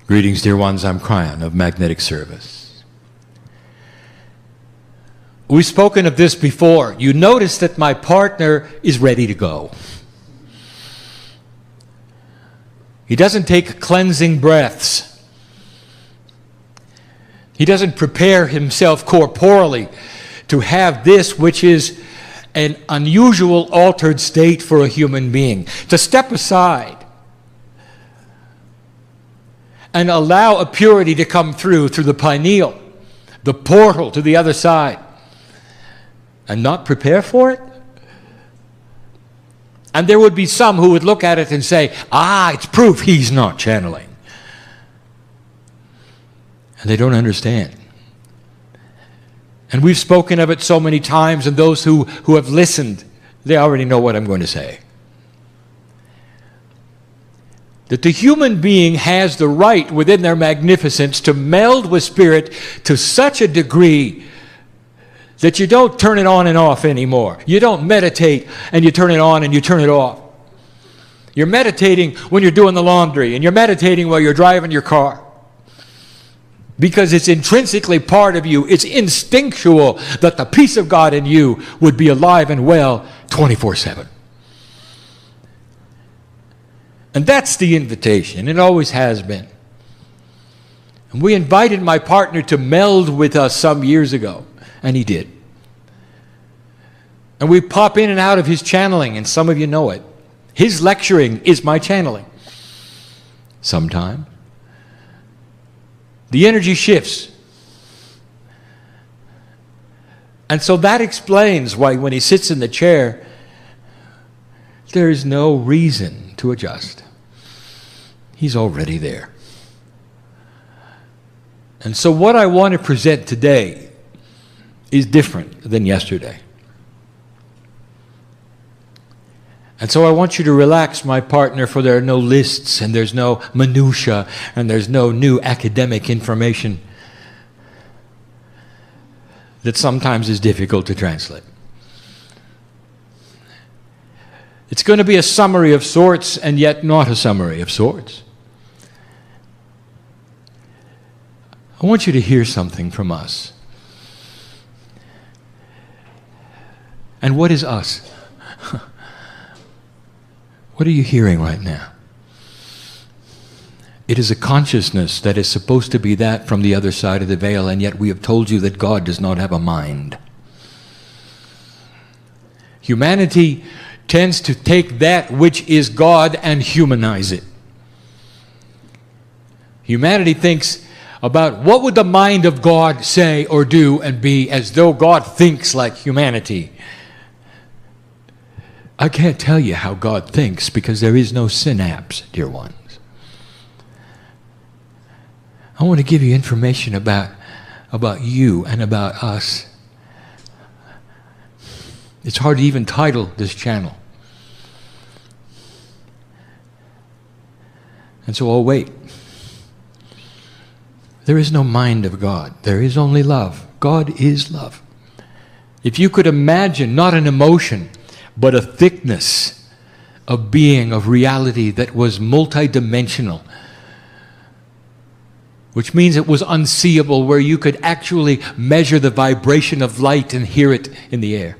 Greetings, dear ones. I'm Kryon of Magnetic Service. We've spoken of this before. You notice that my partner is ready to go. He doesn't take cleansing breaths. He doesn't prepare himself corporally to have this, which is an unusual altered state for a human being, to step aside and allow a purity to come through the pineal, the portal to the other side, and not prepare for it? And there would be some who would look at it and say, it's proof he's not channeling. And they don't understand. And we've spoken of it so many times, and those who have listened, they already know what I'm going to say. That the human being has the right within their magnificence to meld with spirit to such a degree that you don't turn it on and off anymore. You don't meditate and you turn it on and you turn it off. You're meditating when you're doing the laundry, and you're meditating while you're driving your car. Because it's intrinsically part of you. It's instinctual that the peace of God in you would be alive and well 24/7. And that's the invitation. It always has been. And we invited my partner to meld with us some years ago, and he did. And we pop in and out of his channeling, and some of you know it. His lecturing is my channeling. Sometimes. The energy shifts. And so that explains why when he sits in the chair, there is no reason to adjust. He's already there. And so what I want to present today is different than yesterday. And so I want you to relax, my partner, for there are no lists, and there's no minutia, and there's no new academic information that sometimes is difficult to translate. It's going to be a summary of sorts, and yet not a summary of sorts. I want you to hear something from us. And what is us? What are you hearing right now? It is a consciousness that is supposed to be that from the other side of the veil, and yet we have told you that God does not have a mind. Humanity tends to take that which is God and humanize it. Humanity thinks about what would the mind of God say or do and be, as though God thinks like humanity. I can't tell you how God thinks, because there is no synapse, dear ones. I want to give you information about you and about us. It's hard to even title this channel. And so I'll wait. There is no mind of God. There is only love. God is love. If you could imagine not an emotion, but a thickness of being, of reality that was multidimensional, which means it was unseeable, where you could actually measure the vibration of light and hear it in the air,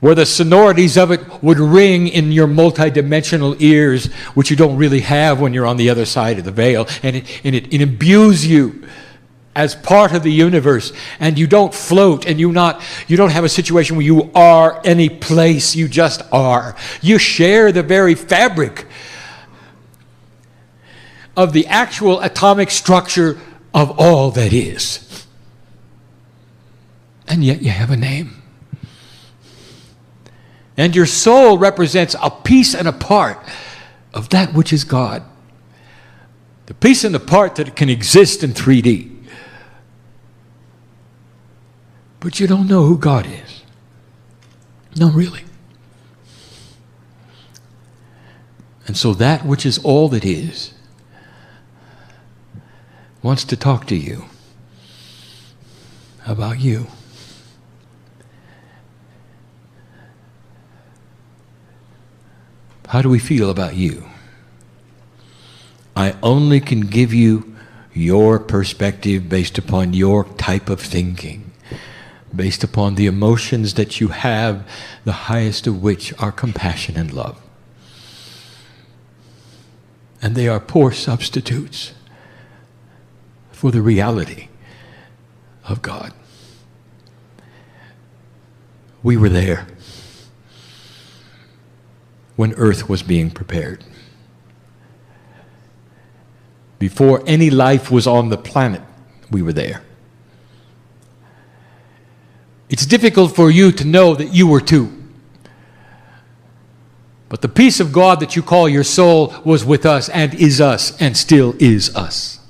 where the sonorities of it would ring in your multidimensional ears, which you don't really have when you're on the other side of the veil, and it imbues you as part of the universe, and you don't float, and you don't have a situation where you are any place. You just are. You share the very fabric of the actual atomic structure of all that is. And yet you have a name. And your soul represents a piece and a part of that which is God. The piece and the part that can exist in 3D. But you don't know who God is. No, really. And so that which is all that is wants to talk to you about you. How do we feel about you? I only can give you your perspective based upon your type of thinking, based upon the emotions that you have, the highest of which are compassion and love. And they are poor substitutes for the reality of God. We were there when earth was being prepared. Before any life was on the planet, we were there. It's difficult for you to know that you were too. But the peace of God that you call your soul was with us and is us and still is us.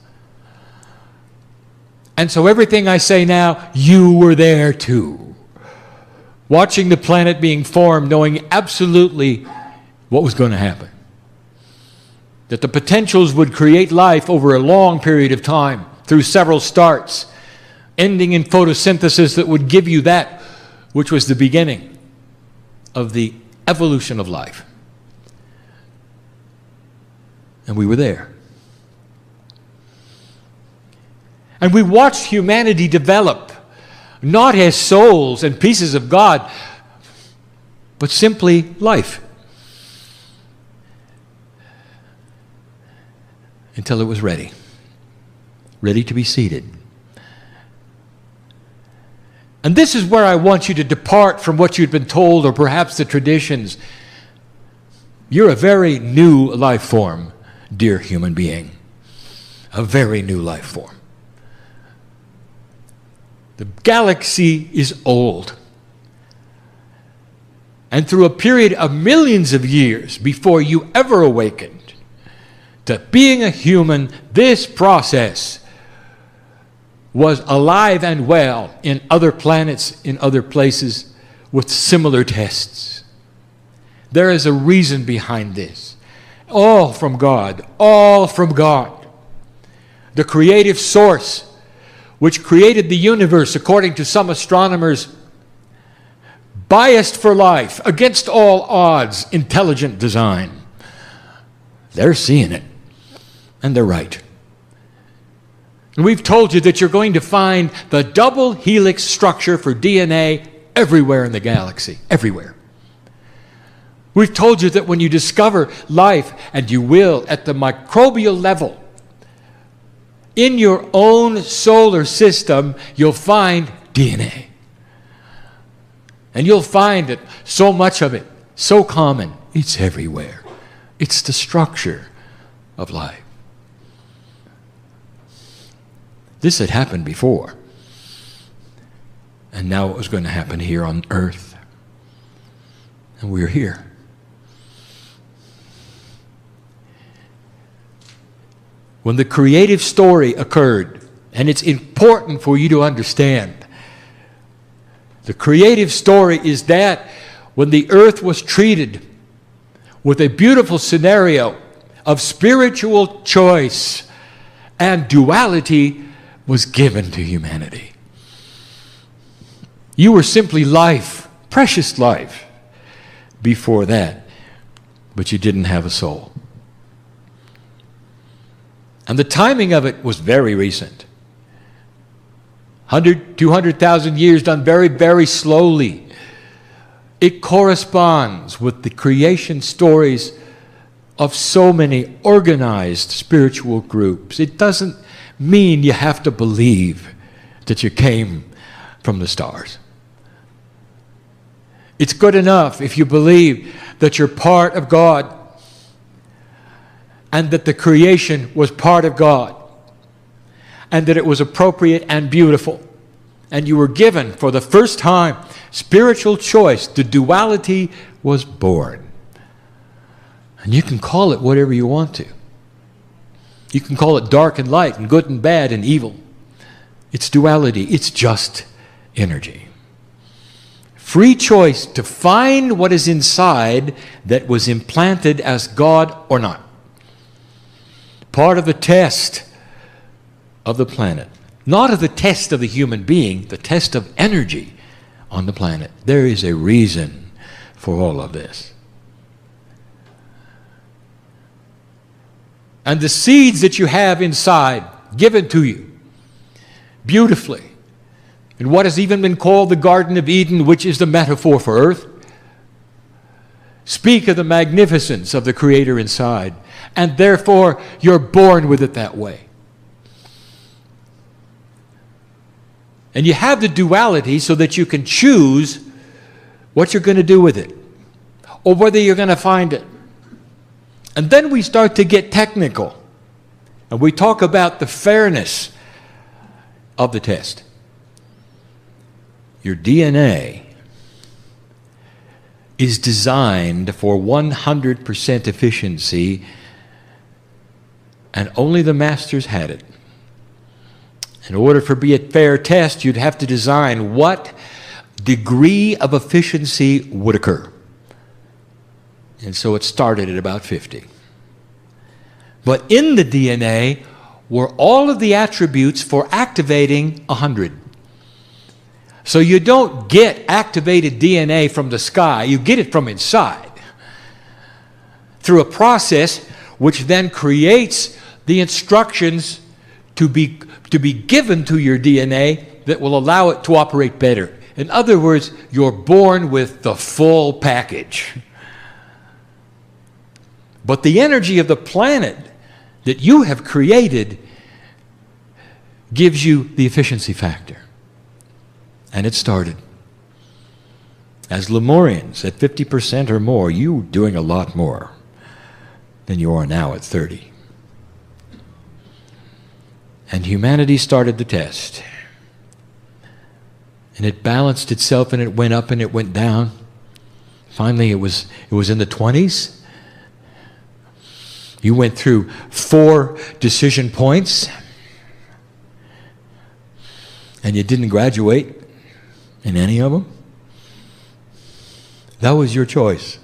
And so everything I say now, you were there too. Watching the planet being formed, knowing absolutely what was going to happen. That the potentials would create life over a long period of time through several starts, ending in photosynthesis that would give you that which was the beginning of the evolution of life. And we were there. And we watched humanity develop, not as souls and pieces of God, but simply life. Until it was ready to be seeded. And this is where I want you to depart from what you'd been told, or perhaps the traditions. You're a very new life form, dear human being. A very new life form. The galaxy is old. And through a period of millions of years before you ever awakened to being a human, this process was alive and well in other planets, in other places, with similar tests. There is a reason behind this. All from God. All from God. The creative source which created the universe, according to some astronomers, biased for life, against all odds, intelligent design. They're seeing it. And they're right. And we've told you that you're going to find the double helix structure for DNA everywhere in the galaxy. Everywhere. We've told you that when you discover life, and you will at the microbial level, in your own solar system, you'll find DNA. And you'll find that so much of it, so common, it's everywhere. It's the structure of life. This had happened before. And now it was going to happen here on earth. And we're here. When the creative story occurred, and it's important for you to understand, the creative story is that when the earth was treated with a beautiful scenario of spiritual choice and duality was given to humanity. You were simply life, precious life, before that, but you didn't have a soul. And the timing of it was very recent. 100, 200,000 years done very, very slowly. It corresponds with the creation stories of so many organized spiritual groups. It doesn't mean you have to believe that you came from the stars. It's good enough if you believe that you're part of God and that the creation was part of God and that it was appropriate and beautiful and you were given for the first time spiritual choice. The duality was born. And you can call it whatever you want to. You can call it dark and light and good and bad and evil. It's duality. It's just energy. Free choice to find what is inside that was implanted as God or not. Part of the test of the planet. Not of the test of the human being, the test of energy on the planet. There is a reason for all of this. and the seeds that you have inside given to you beautifully in what has even been called the Garden of Eden, which is the metaphor for earth, speak of the magnificence of the Creator inside, and therefore you're born with it that way. And you have the duality so that you can choose what you're going to do with it, or whether you're going to find it. And then we start to get technical, and we talk about the fairness of the test. Your DNA is designed for 100% efficiency, and only the masters had it. In order for it to be a fair test, you'd have to design what degree of efficiency would occur. And so it started at about 50. But in the DNA were all of the attributes for activating 100. So you don't get activated DNA from the sky, you get it from inside through a process which then creates the instructions to be given to your DNA that will allow it to operate better. In other words, you're born with the full package. But the energy of the planet that you have created gives you the efficiency factor. And it started. As Lemurians, at 50% or more, you were doing a lot more than you are now at 30. And humanity started the test. And it balanced itself, and it went up and it went down. Finally, it was in the 20s. You went through 4 decision points, and you didn't graduate in any of them. That was your choice.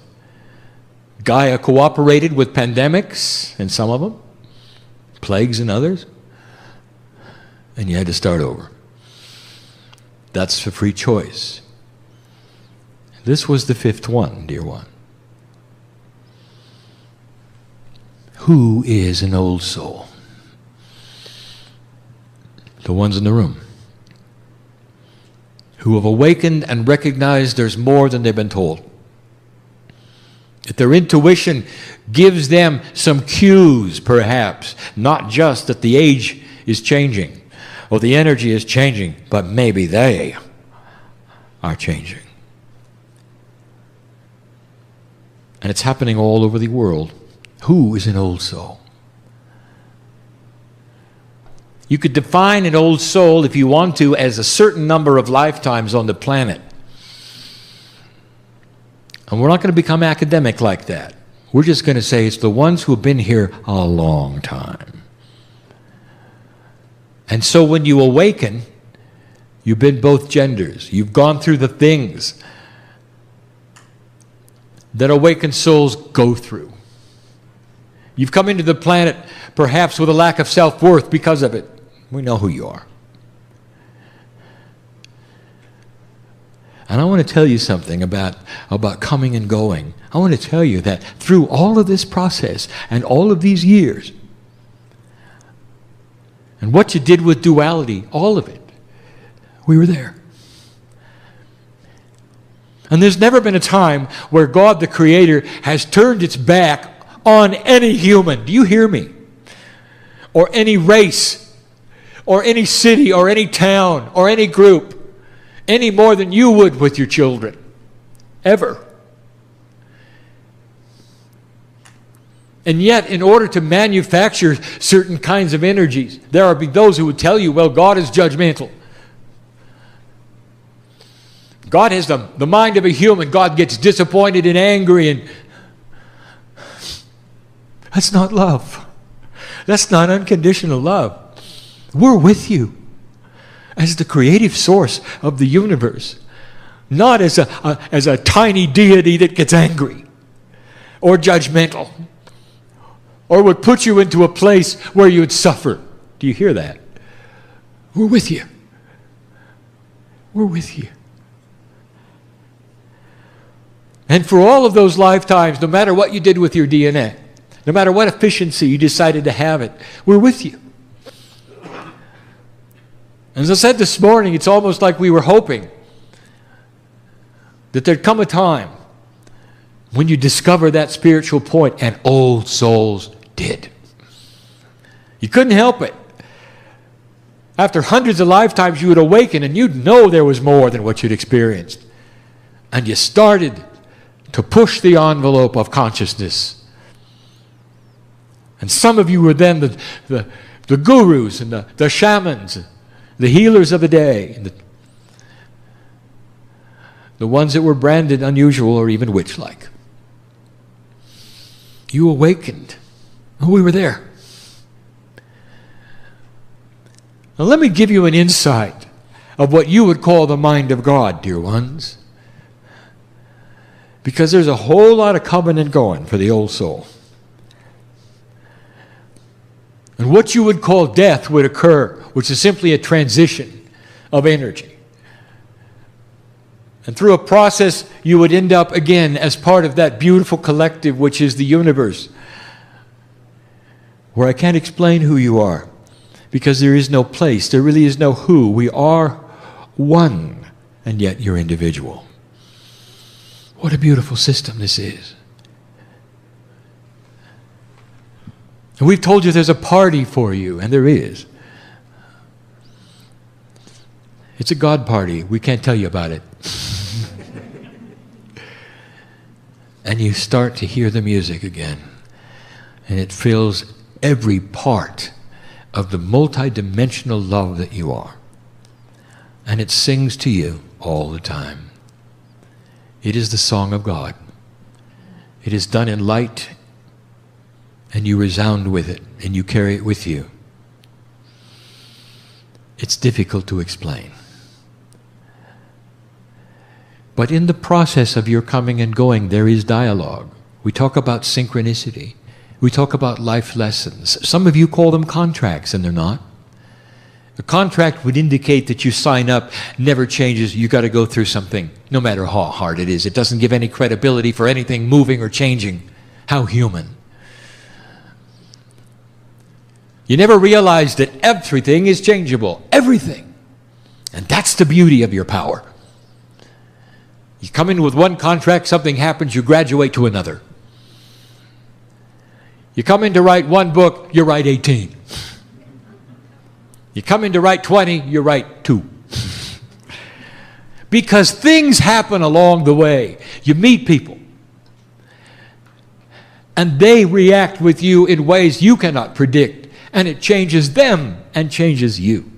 Gaia cooperated with pandemics in some of them, plagues in others, and you had to start over. That's a free choice. This was the 5th one, dear one. Who is an old soul? The ones in the room who have awakened and recognized there's more than they've been told. That their intuition gives them some cues, perhaps, not just that the age is changing or the energy is changing, but maybe they are changing. And it's happening all over the world. Who is an old soul? You could define an old soul, if you want to, as a certain number of lifetimes on the planet. And we're not going to become academic like that. We're just going to say it's the ones who have been here a long time. And so when you awaken, you've been both genders. You've gone through the things that awakened souls go through. You've come into the planet perhaps with a lack of self-worth because of it. We know who you are. And I want to tell you something about coming and going. I want to tell you that through all of this process and all of these years, and what you did with duality, all of it, we were there. And there's never been a time where God the Creator has turned its back on any human. Do you hear me? Or any race, or any city, or any town, or any group, any more than you would with your children. Ever. And yet, in order to manufacture certain kinds of energies, there will be those who would tell you, well, God is judgmental. God has the mind of a human. God gets disappointed and angry, and that's not love. That's not unconditional love. We're with you as the creative source of the universe, not as a tiny deity that gets angry or judgmental or would put you into a place where you would suffer. Do you hear that? We're with you. We're with you. And for all of those lifetimes, no matter what you did with your DNA, no matter what efficiency you decided to have it, we're with you. As I said this morning, it's almost like we were hoping that there'd come a time when you discover that spiritual point, and old souls did. You couldn't help it. After hundreds of lifetimes, you would awaken and you'd know there was more than what you'd experienced. And you started to push the envelope of consciousness. And some of you were then the gurus and the shamans, the healers of the day, and the ones that were branded unusual or even witch-like. You awakened. Oh, we were there. Now let me give you an insight of what you would call the mind of God, dear ones. Because there's a whole lot of covenant going for the old soul. And what you would call death would occur, which is simply a transition of energy. And through a process, you would end up again as part of that beautiful collective which is the universe, where I can't explain who you are, because there is no place, there really is no who. We are one, and yet you're individual. What a beautiful system this is. And we've told you there's a party for you, and there is. It's a God party. We can't tell you about it. And you start to hear the music again. And it fills every part of the multidimensional love that you are. And it sings to you all the time. It is the song of God. It is done in light, and you resound with it, and you carry it with you. It's difficult to explain. But in the process of your coming and going, there is dialogue. We talk about synchronicity. We talk about life lessons. Some of you call them contracts, and they're not. A contract would indicate that you sign up, never changes, you got to go through something, no matter how hard it is. It doesn't give any credibility for anything moving or changing. How human. You never realize that everything is changeable. Everything. And that's the beauty of your power. You come in with one contract, something happens, you graduate to another. You come in to write one book, you write 18. You come in to write 20, you write 2. Because things happen along the way. You meet people. And they react with you in ways you cannot predict. And it changes them and changes you.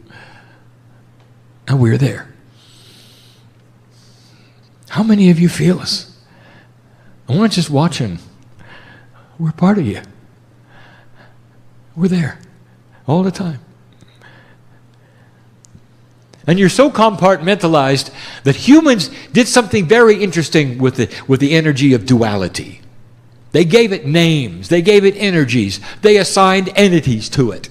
And we're there. How many of you feel us? I want to just watch them. We're part of you. We're there all the time. And you're so compartmentalized that humans did something very interesting with the energy of duality. They gave it names. They gave it energies. They assigned entities to it.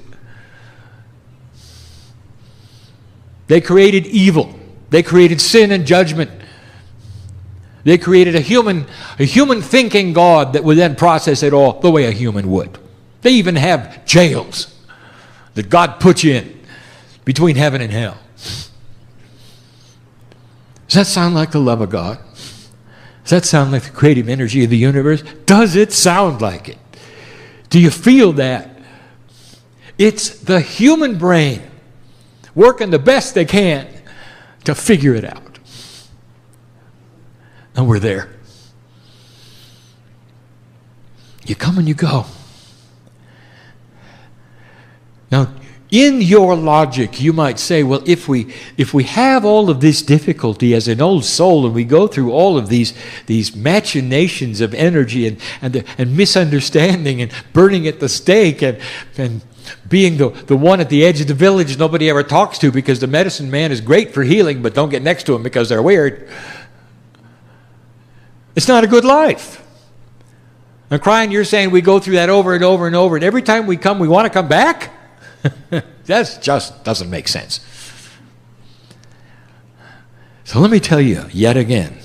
They created evil. They created sin and judgment. They created a human thinking God that would then process it all the way a human would. They even have jails that God put you in between heaven and hell. Does that sound like the love of God? Does that sound like the creative energy of the universe? Does it sound like it? Do you feel that? It's the human brain working the best they can to figure it out. And we're there. You come and you go. Now, in your logic, you might say, well, if we have all of this difficulty as an old soul, and we go through all of these machinations of energy and misunderstanding and burning at the stake and being the one at the edge of the village nobody ever talks to because the medicine man is great for healing, but don't get next to him because they're weird. It's not a good life. Now, Kryon, you're saying we go through that over and over and over, and every time we come, we want to come back? That just doesn't make sense. So let me tell you yet again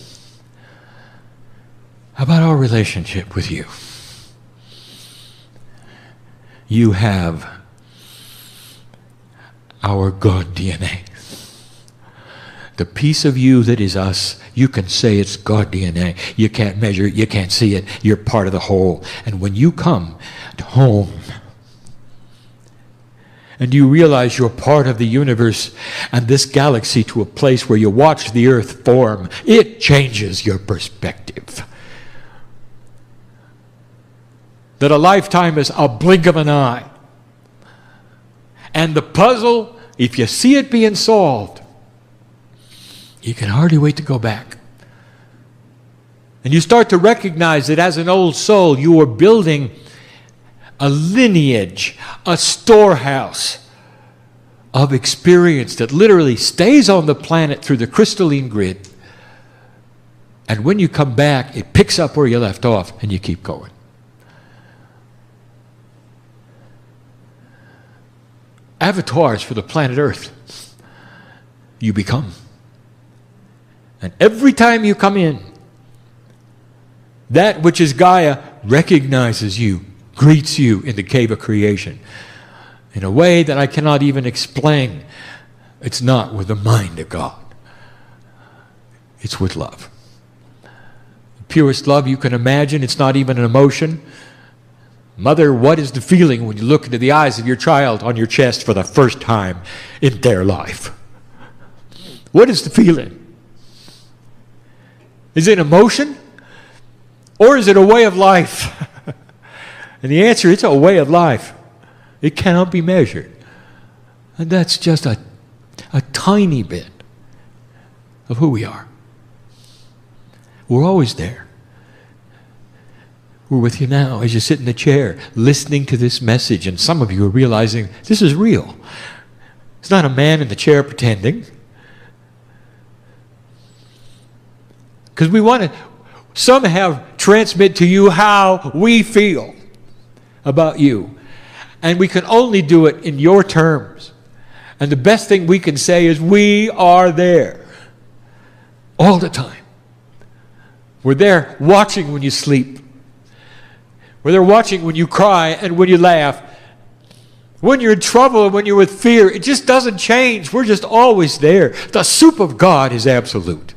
about our relationship with you. you have our God DNA. The piece of you that is us, you can say it's God DNA. You can't measure it, you can't see it. You're part of the whole. And when you come home and you realize you're part of the universe and this galaxy to a place where you watch the earth form, it changes your perspective. That a lifetime is a blink of an eye. And the puzzle, if you see it being solved, you can hardly wait to go back. And you start to recognize that as an old soul, you are building a lineage, a storehouse of experience that literally stays on the planet through the crystalline grid. And when you come back, it picks up where you left off and you keep going. Avatars for the planet Earth. You become. And every time you come in, that which is Gaia recognizes you, greets you in the cave of creation in a way that I cannot even explain. It's not with the mind of God. It's with love. The purest love you can imagine. It's not even an emotion. Mother, what is the feeling when you look into the eyes of your child on your chest for the first time in their life? What is the feeling? Is it emotion? Or is it a way of life? And the answer is it's a way of life. It cannot be measured. And that's just a tiny bit of who we are. We're always there. We're with you now as you sit in the chair listening to this message, and some of you are realizing this is real. It's not a man in the chair pretending. Because we want to somehow transmit to you how we feel about you. And we can only do it in your terms. And the best thing we can say is we are there all the time. We're there watching when you sleep. We're there watching when you cry and when you laugh. When you're in trouble and when you're with fear, it just doesn't change. We're just always there. The soup of God is absolute.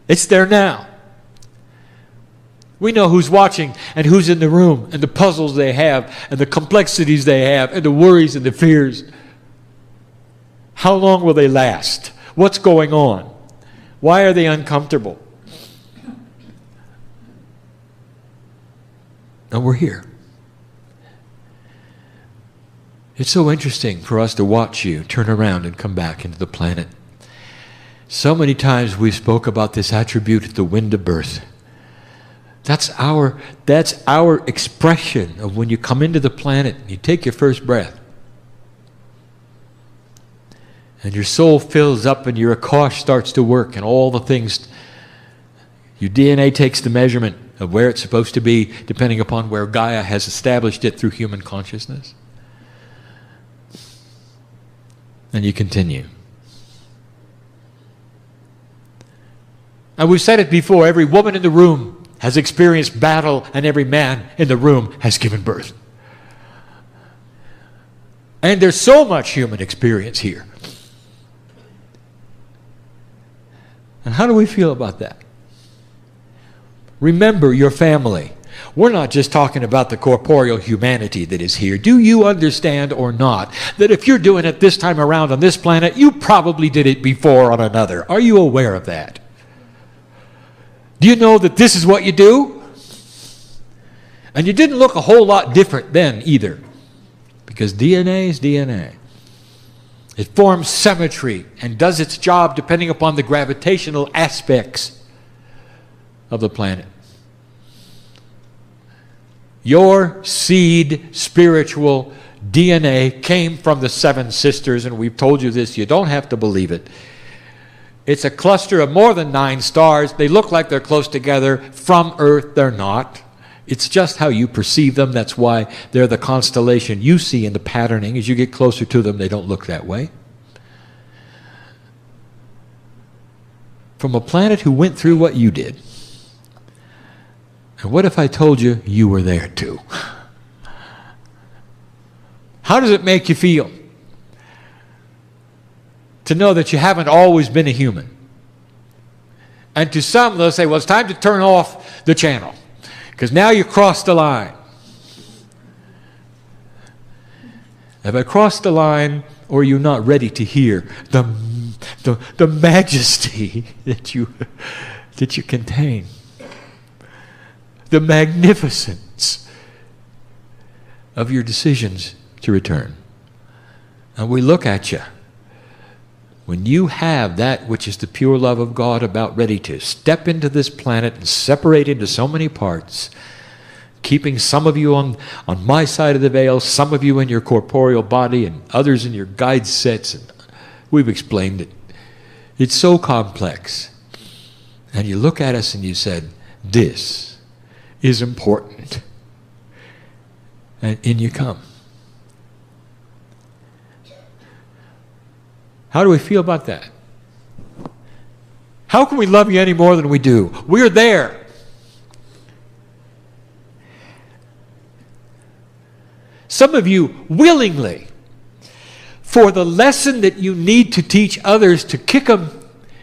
It's there now. We know who's watching and who's in the room and the puzzles they have and the complexities they have and the worries and the fears. How long will they last? What's going on? Why are they uncomfortable? And we're here. It's so interesting for us to watch you turn around and come back into the planet. So many times we spoke about this attribute, the wind of birth. That's our expression of when you come into the planet and you take your first breath. And your soul fills up and your Akash starts to work and all the things. Your DNA takes the measurement of where it's supposed to be depending upon where Gaia has established it through human consciousness. And you continue. And we've said it before, every woman in the room has experienced battle and every man in the room has given birth. And there's so much human experience here. And how do we feel about that? Remember your family. We're not just talking about the corporeal humanity that is here. Do you understand or not that if you're doing it this time around on this planet, you probably did it before on another? Are you aware of that? Do you know that this is what you do? And you didn't look a whole lot different then either. Because DNA is DNA. It forms symmetry and does its job depending upon the gravitational aspects of the planet. Your seed spiritual DNA came from the seven sisters, and we've told you this, you don't have to believe it. It's a cluster of more than 9 stars. They look like they're close together. From Earth, they're not. It's just how you perceive them. That's why they're the constellation you see in the patterning. As you get closer to them, they don't look that way. From a planet who went through what you did. And what if I told you you were there too? How does it make you feel to know that you haven't always been a human? And to some, they'll say, well, it's time to turn off the channel because now you crossed the line. Have I crossed the line, or are you not ready to hear the majesty that you contain? The magnificence of your decisions to return. And we look at you. When you have that which is the pure love of God about ready to step into this planet and separate into so many parts, keeping some of you on my side of the veil, some of you in your corporeal body, and others in your guide sets, and we've explained it. It's so complex. And you look at us and you said, this is important. And in you come. How do we feel about that? How can we love you any more than we do? We're there. Some of you willingly, for the lesson that you need to teach others to kick them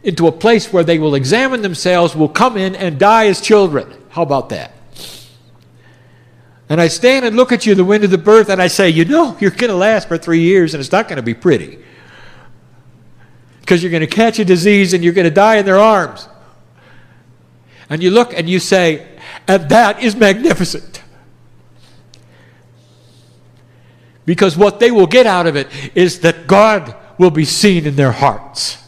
into a place where they will examine themselves, will come in and die as children. How about that? And I stand and look at you the wind of the birth and I say, you know, you're going to last for 3 years and it's not going to be pretty. Because you're going to catch a disease and you're going to die in their arms. And you look and you say, and that is magnificent. Because what they will get out of it is that God will be seen in their hearts.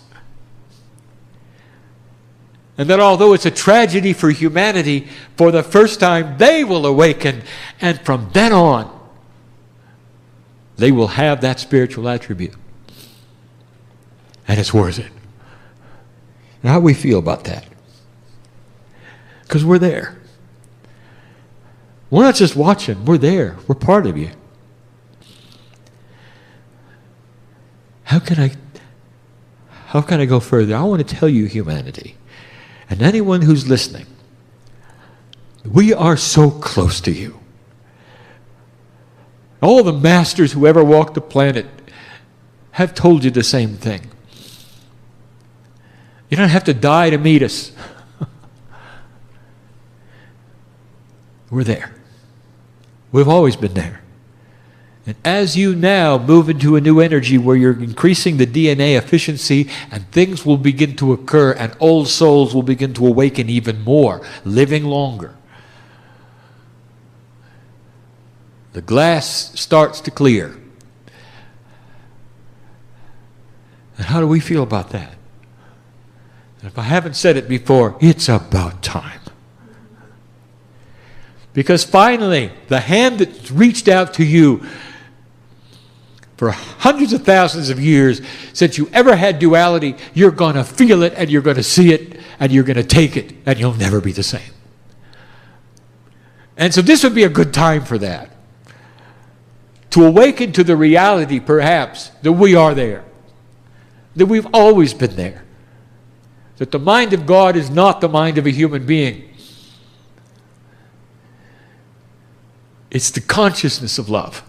And that although it's a tragedy for humanity, for the first time they will awaken, and from then on, they will have that spiritual attribute. And it's worth it. And how do we feel about that? Because we're there. We're not just watching, we're there. We're part of you. How can I go further? I want to tell you, humanity, and anyone who's listening, we are so close to you. All the masters who ever walked the planet have told you the same thing. You don't have to die to meet us. We're there. We've always been there. And as you now move into a new energy where you're increasing the DNA efficiency and things will begin to occur and old souls will begin to awaken even more, living longer, the glass starts to clear. And how do we feel about that? And if I haven't said it before, it's about time. Because finally, the hand that's reached out to you for hundreds of thousands of years, since you ever had duality, you're going to feel it and you're going to see it and you're going to take it and you'll never be the same. And so this would be a good time for that. To awaken to the reality, perhaps, that we are there. That we've always been there. That the mind of God is not the mind of a human being. It's the consciousness of love.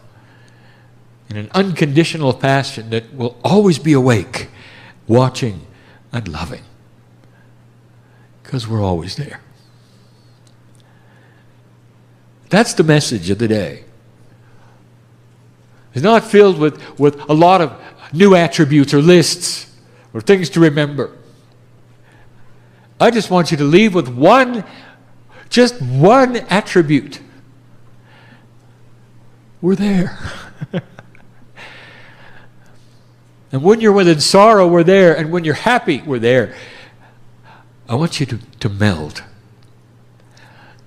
In an unconditional passion that will always be awake, watching and loving. Because we're always there. That's the message of the day. It's not filled with a lot of new attributes or lists or things to remember. I just want you to leave with just one attribute. We're there. And when you're within sorrow, we're there. And when you're happy, we're there. I want you to meld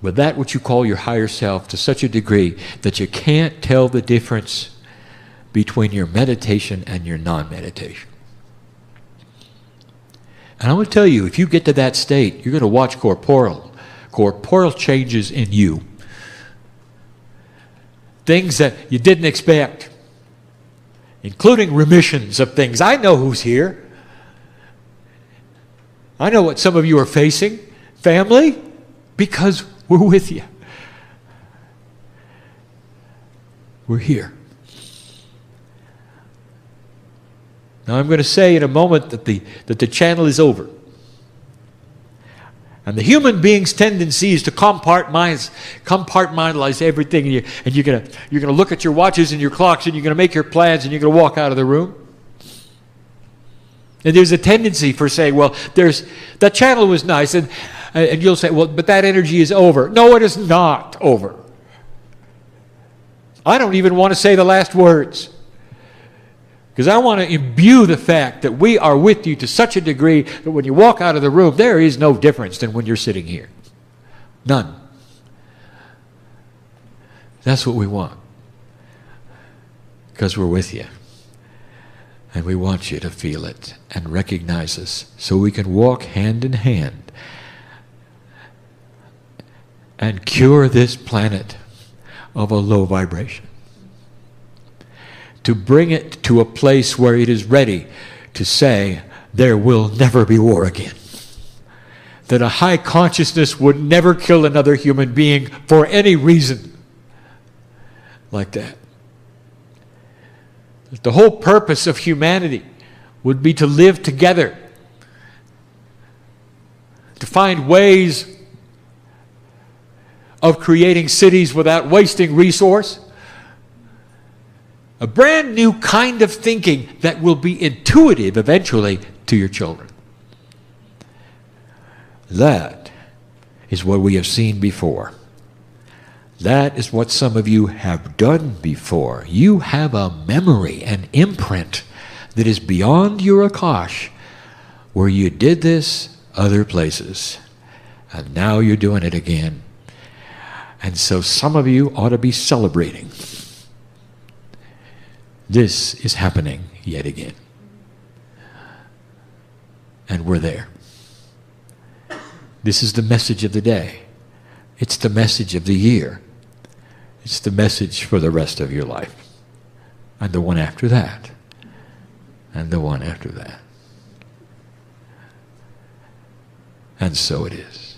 with that which you call your higher self to such a degree that you can't tell the difference between your meditation and your non-meditation. And I want to tell you, if you get to that state, you're going to watch corporeal changes in you. Things that you didn't expect, including remissions of things. I know who's here. I know what some of you are facing. Family, because we're with you. We're here. Now I'm going to say in a moment that the channel is over. And the human being's tendency is to compartmentalize everything, and you're going to look at your watches and your clocks, and you're going to make your plans, and you're going to walk out of the room. And there's a tendency for saying, well, that channel was nice, and you'll say, well, but that energy is over. No, it is not over. I don't even want to say the last words, because I want to imbue the fact that we are with you to such a degree that when you walk out of the room, there is no difference than when you're sitting here. None. That's what we want, because we're with you. And we want you to feel it and recognize us so we can walk hand in hand and cure this planet of a low vibration. To bring it to a place where it is ready to say, there will never be war again. That a high consciousness would never kill another human being for any reason like that. That the whole purpose of humanity would be to live together, to find ways of creating cities without wasting resource. A brand new kind of thinking that will be intuitive eventually to your children. That is what we have seen before. That is what some of you have done before. You have a memory, an imprint that is beyond your Akash, where you did this other places, and now you're doing it again. And so some of you ought to be celebrating. This is happening yet again. And we're there. This is the message of the day. It's the message of the year. It's the message for the rest of your life. And the one after that. And the one after that. And so it is.